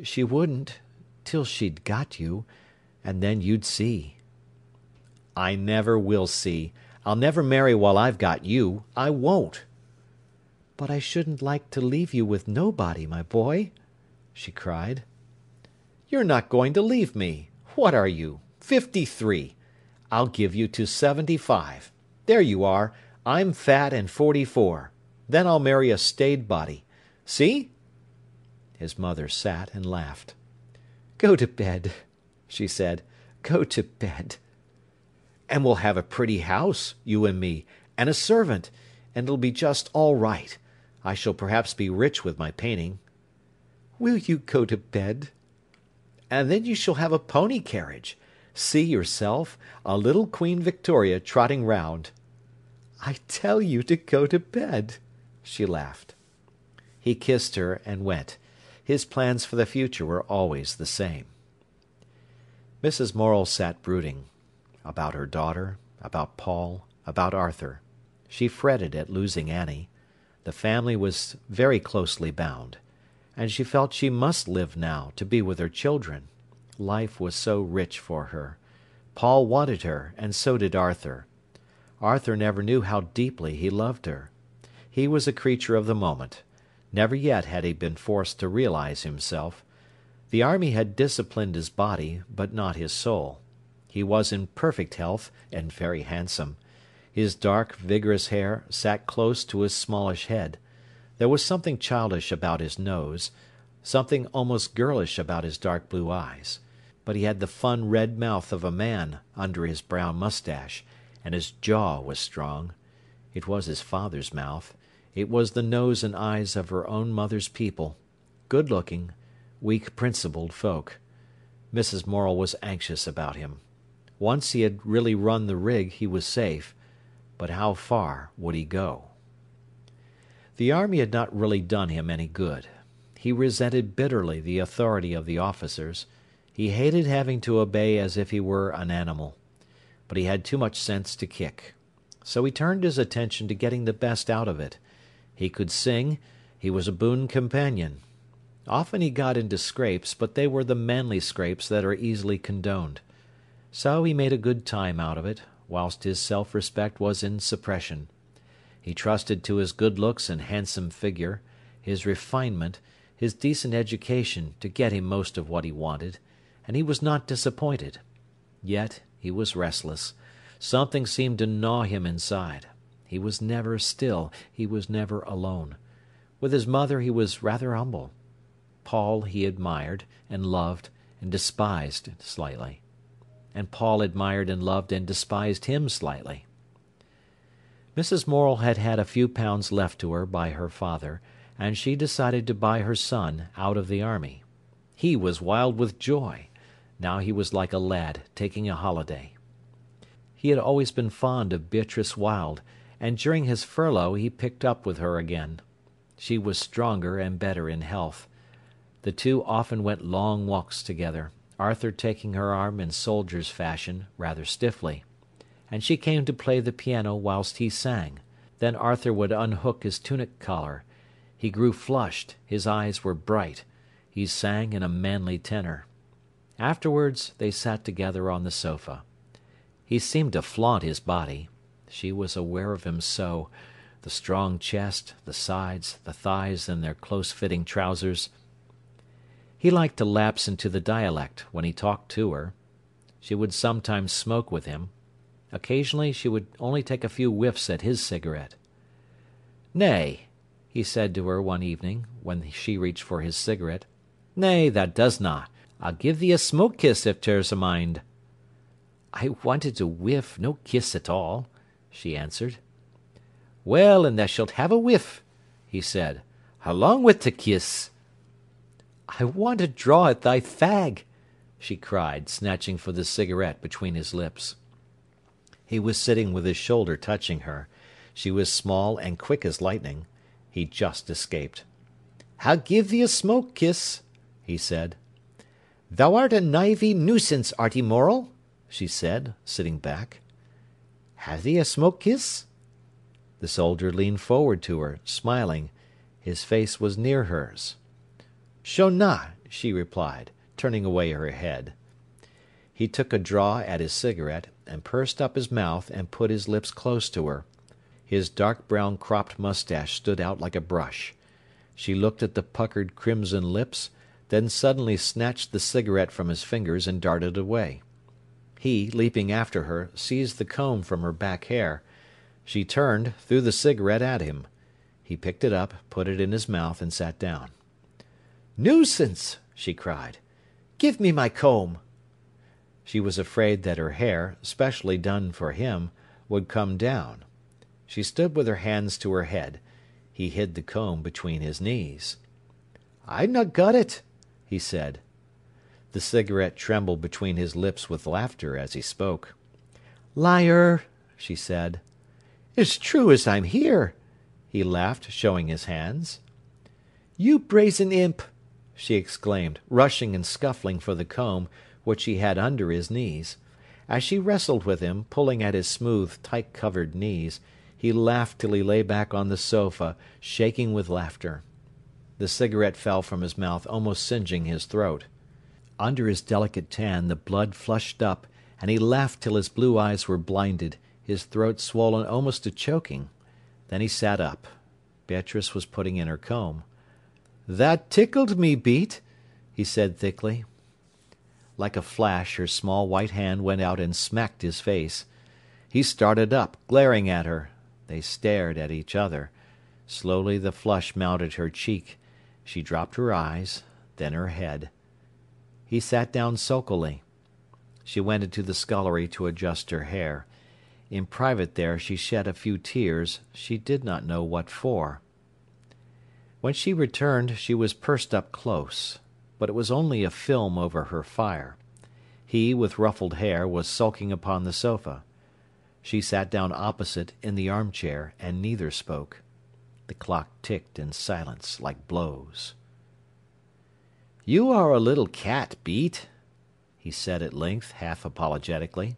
She wouldn't, till she'd got you, and then you'd see. I never will see. I'll never marry while I've got you. I won't. But I shouldn't like to leave you with nobody, my boy, she cried. You're not going to leave me. What are you? 53. I'll give you to 75. There you are. I'm fat and 44. Then I'll marry a staid body. See? His mother sat and laughed. Go to bed, she said. Go to bed. And we'll have a pretty house, you and me, and a servant, and it'll be just all right. I shall perhaps be rich with my painting. Will you go to bed? And then you shall have a pony carriage. See yourself, a little Queen Victoria trotting round. I tell you to go to bed, she laughed. He kissed her and went. His plans for the future were always the same. Mrs. Morel sat brooding. About her daughter, about Paul, about Arthur. She fretted at losing Annie. The family was very closely bound, and she felt she must live now to be with her children. Life was so rich for her. Paul wanted her, and so did Arthur. Arthur never knew how deeply he loved her. He was a creature of the moment. Never yet had he been forced to realise himself. The army had disciplined his body, but not his soul. He was in perfect health, and very handsome. His dark, vigorous hair sat close to his smallish head. There was something childish about his nose, something almost girlish about his dark blue eyes. But he had the fun red mouth of a man under his brown moustache, and his jaw was strong. It was his father's mouth. It was the nose and eyes of her own mother's people. Good-looking, weak-principled folk. Mrs. Morel was anxious about him. Once he had really run the rig, he was safe. But how far would he go? The army had not really done him any good. He resented bitterly the authority of the officers. He hated having to obey as if he were an animal. But he had too much sense to kick. So he turned his attention to getting the best out of it. He could sing. He was a boon companion. Often he got into scrapes, but they were the manly scrapes that are easily condoned. So he made a good time out of it, whilst his self-respect was in suppression. He trusted to his good looks and handsome figure, his refinement, his decent education to get him most of what he wanted, and he was not disappointed. Yet he was restless. Something seemed to gnaw him inside. He was never still. He was never alone. With his mother he was rather humble. Paul he admired, and loved, and despised slightly. And Paul admired and loved and despised him slightly. Mrs. Morel had had a few pounds left to her by her father, and she decided to buy her son out of the army. He was wild with joy. Now he was like a lad taking a holiday. He had always been fond of Beatrice Wilde, and during his furlough he picked up with her again. She was stronger and better in health. The two often went long walks together, Arthur taking her arm in soldier's fashion, rather stiffly. And she came to play the piano whilst he sang. Then Arthur would unhook his tunic collar. He grew flushed, his eyes were bright. He sang in a manly tenor. Afterwards they sat together on the sofa. He seemed to flaunt his body. She was aware of him so. The strong chest, the sides, the thighs in their close-fitting trousers. He liked to lapse into the dialect when he talked to her. She would sometimes smoke with him. Occasionally she would only take a few whiffs at his cigarette. "Nay," he said to her one evening, when she reached for his cigarette. "Nay, thou doesna. I'll give thee a smoke kiss if ter's a mind." "I wanted a whiff, no kiss at all," she answered. "Well, and thou shalt have a whiff," he said, "along wi' t' kiss." "I want to draw at thy fag," she cried, snatching for the cigarette between his lips. He was sitting with his shoulder touching her. She was small and quick as lightning. He just escaped. "I'll give thee a smoke kiss," he said. "Thou art a knivey nuisance, Arty Morel," she said, sitting back. "Have thee a smoke kiss?" The soldier leaned forward to her, smiling. His face was near hers. "Sho na," she replied, turning away her head. He took a draw at his cigarette, and pursed up his mouth and put his lips close to her. His dark brown cropped moustache stood out like a brush. She looked at the puckered crimson lips, then suddenly snatched the cigarette from his fingers and darted away. He, leaping after her, seized the comb from her back hair. She turned, threw the cigarette at him. He picked it up, put it in his mouth, and sat down. "Nuisance!" she cried. "Give me my comb." She was afraid that her hair, specially done for him, would come down. She stood with her hands to her head. He hid the comb between his knees. "I've not got it," he said. The cigarette trembled between his lips with laughter as he spoke. "Liar!" she said. "As true as I'm here!" He laughed, showing his hands. "You brazen imp!" she exclaimed, rushing and scuffling for the comb, which he had under his knees. As she wrestled with him, pulling at his smooth, tight-covered knees, he laughed till he lay back on the sofa, shaking with laughter. The cigarette fell from his mouth, almost singeing his throat. Under his delicate tan the blood flushed up, and he laughed till his blue eyes were blinded, his throat swollen almost to choking. Then he sat up. Beatrice was putting in her comb. "That tickled me, Beat," he said thickly. Like a flash her small white hand went out and smacked his face. He started up, glaring at her. They stared at each other. Slowly the flush mounted her cheek. She dropped her eyes, then her head. He sat down sulkily. She went into the scullery to adjust her hair. In private there she shed a few tears, she did not know what for. When she returned she was pursed up close, but it was only a film over her fire. He, with ruffled hair, was sulking upon the sofa. She sat down opposite, in the armchair, and neither spoke. The clock ticked in silence, like blows. "You are a little cat, Beat," he said at length, half apologetically.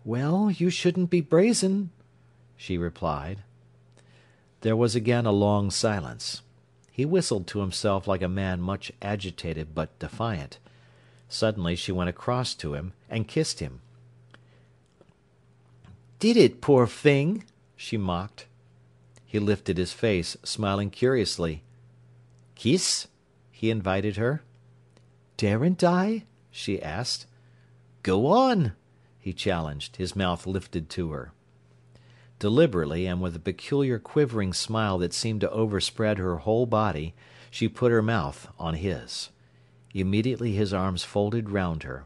"Well, you shouldn't be brazen," she replied. There was again a long silence. He whistled to himself like a man much agitated but defiant. Suddenly she went across to him and kissed him. "Did it, poor thing?" she mocked. He lifted his face, smiling curiously. "Kiss?" he invited her. "Daren't I?" she asked. "Go on," he challenged, his mouth lifted to her. Deliberately, and with a peculiar quivering smile that seemed to overspread her whole body, she put her mouth on his. Immediately his arms folded round her.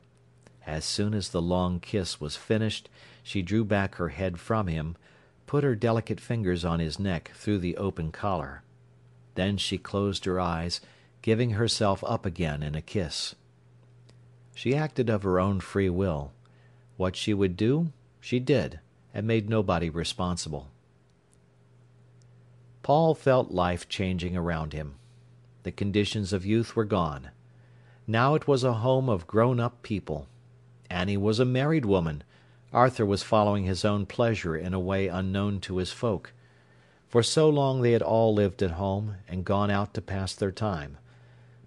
As soon as the long kiss was finished, she drew back her head from him, put her delicate fingers on his neck through the open collar. Then she closed her eyes, giving herself up again in a kiss. She acted of her own free will. What she would do, she did, and made nobody responsible. Paul felt life changing around him. The conditions of youth were gone. Now it was a home of grown-up people. Annie was a married woman. Arthur was following his own pleasure in a way unknown to his folk. For so long they had all lived at home, and gone out to pass their time.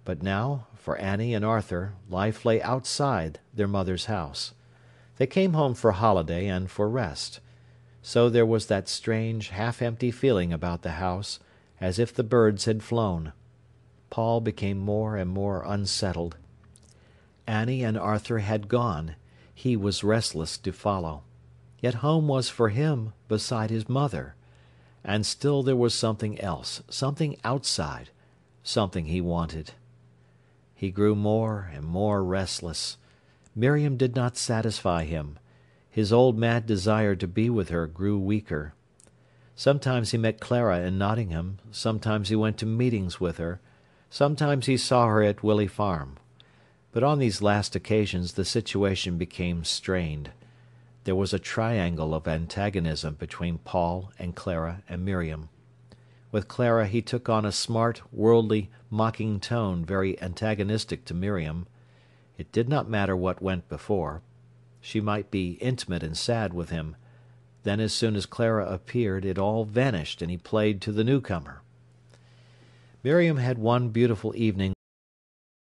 But now, for Annie and Arthur, life lay outside their mother's house. They came home for holiday and for rest. So there was that strange, half-empty feeling about the house, as if the birds had flown. Paul became more and more unsettled. Annie and Arthur had gone. He was restless to follow. Yet home was for him beside his mother. And still there was something else, something outside, something he wanted. He grew more and more restless. Miriam did not satisfy him. His old mad desire to be with her grew weaker. Sometimes he met Clara in Nottingham, sometimes he went to meetings with her, sometimes he saw her at Willey Farm. But on these last occasions the situation became strained. There was a triangle of antagonism between Paul and Clara and Miriam. With Clara he took on a smart, worldly, mocking tone very antagonistic to Miriam. It did not matter what went before. She might be intimate and sad with him. Then as soon as Clara appeared it all vanished and he played to the newcomer. Miriam had one beautiful evening